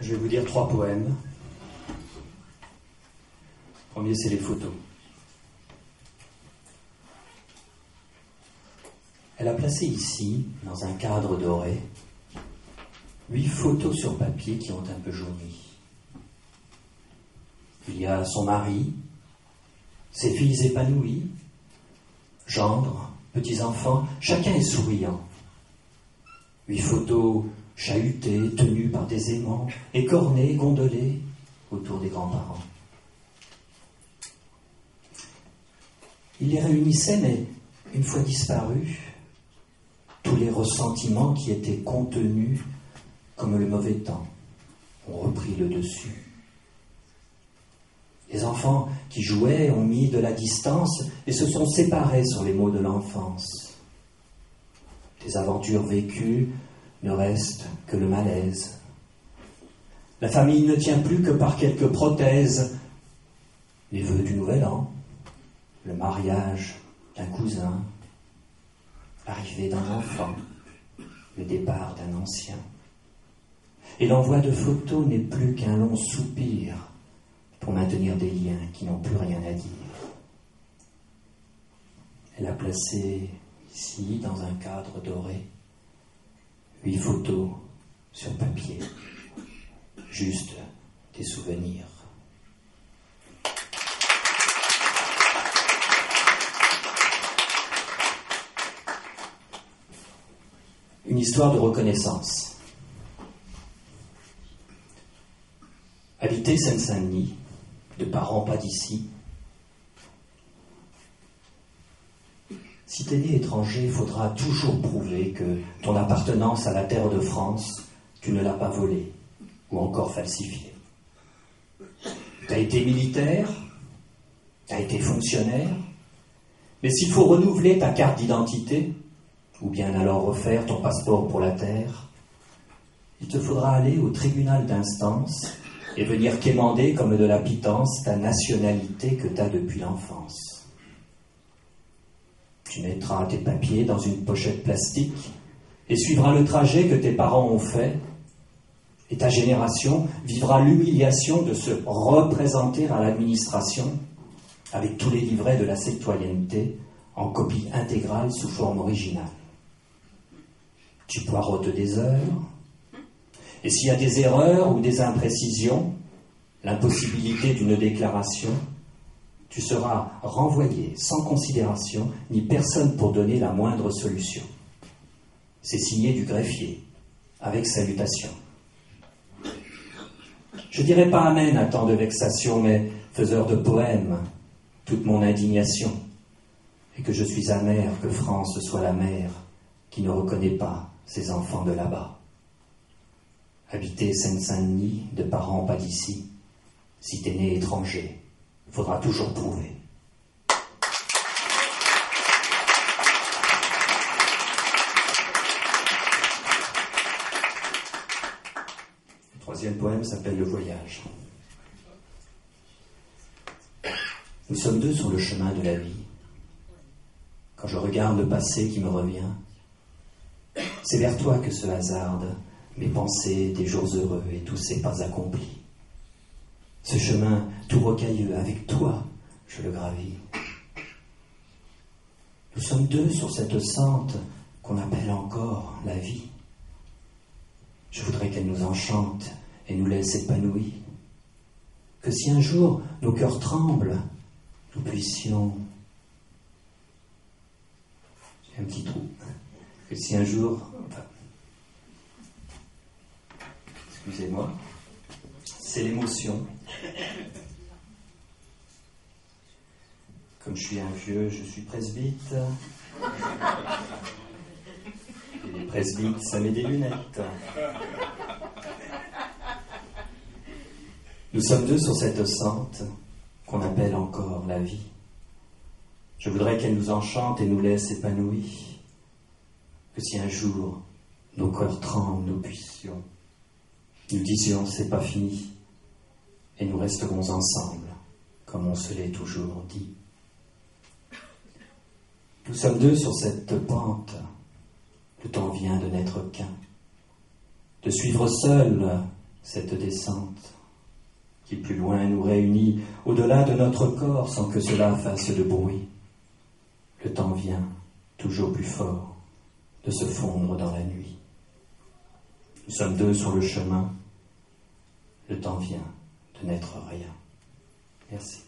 Je vais vous dire 3 poèmes. Le premier, c'est les photos. Elle a placé ici, dans un cadre doré, 8 photos sur papier qui ont un peu jauni. Il y a son mari, ses filles épanouies, gendres, petits-enfants, chacun est souriant. 8 photos chahutées, tenues par des aimants, écornées, gondolées autour des grands-parents. Il les réunissait, mais une fois disparus, tous les ressentiments qui étaient contenus comme le mauvais temps ont repris le dessus. Les enfants qui jouaient ont mis de la distance et se sont séparés sur les mots de l'enfance. Des aventures vécues ne restent que le malaise. La famille ne tient plus que par quelques prothèses. Les vœux du nouvel an, le mariage d'un cousin, l'arrivée d'un enfant, le départ d'un ancien. Et l'envoi de photos n'est plus qu'un long soupir pour maintenir des liens qui n'ont plus rien à dire. Elle a placé ici, dans un cadre doré, 8 photos sur papier, juste des souvenirs. Une histoire de reconnaissance. Habiter Seine-Saint-Denis, de parents pas d'ici. Si t'es né étranger, il faudra toujours prouver que ton appartenance à la terre de France, tu ne l'as pas volée ou encore falsifiée. T'as été militaire, t'as été fonctionnaire, mais s'il faut renouveler ta carte d'identité, ou bien alors refaire ton passeport pour la terre, il te faudra aller au tribunal d'instance et venir quémander comme de la pitance ta nationalité que t'as depuis l'enfance. Tu mettras tes papiers dans une pochette plastique et suivras le trajet que tes parents ont fait, et ta génération vivra l'humiliation de se représenter à l'administration avec tous les livrets de la citoyenneté en copie intégrale sous forme originale. Tu poireautes des heures, et s'il y a des erreurs ou des imprécisions, l'impossibilité d'une déclaration, tu seras renvoyé sans considération ni personne pour donner la moindre solution. C'est signé du greffier, avec salutation. Je dirais pas amen à tant de vexations, mais faiseur de poèmes, toute mon indignation, et que je suis amer que France soit la mère qui ne reconnaît pas ses enfants de là-bas. Habiter Seine-Saint-Denis, de parents pas d'ici, si t'es né étranger, faudra toujours prouver. Le 3e poème s'appelle « Le voyage ». Nous sommes 2 sur le chemin de la vie. Quand je regarde le passé qui me revient, c'est vers toi que se hasardent mes pensées des jours heureux et tous ces pas accomplis. Ce chemin tout rocailleux, avec toi, je le gravis. Nous sommes 2 sur cette sente qu'on appelle encore la vie. Je voudrais qu'elle nous enchante et nous laisse épanouis. Que si un jour nos cœurs tremblent, nous puissions... J'ai un petit trou. Que si un jour... Excusez-moi. C'est l'émotion. Comme je suis un vieux, je suis presbyte. Et les presbytes, ça met des lunettes. Nous sommes 2 sur cette sente qu'on appelle encore la vie. Je voudrais qu'elle nous enchante et nous laisse épanouis. Que si un jour nos cœurs tremblent, nous puissions, nous disions c'est pas fini, et nous resterons ensemble, comme on se l'est toujours dit. Nous sommes 2 sur cette pente, le temps vient de n'être qu'un, de suivre seul cette descente qui plus loin nous réunit au-delà de notre corps sans que cela fasse de bruit. Le temps vient, toujours plus fort, de se fondre dans la nuit. Nous sommes deux sur le chemin. Le temps vient de n'être rien. Merci.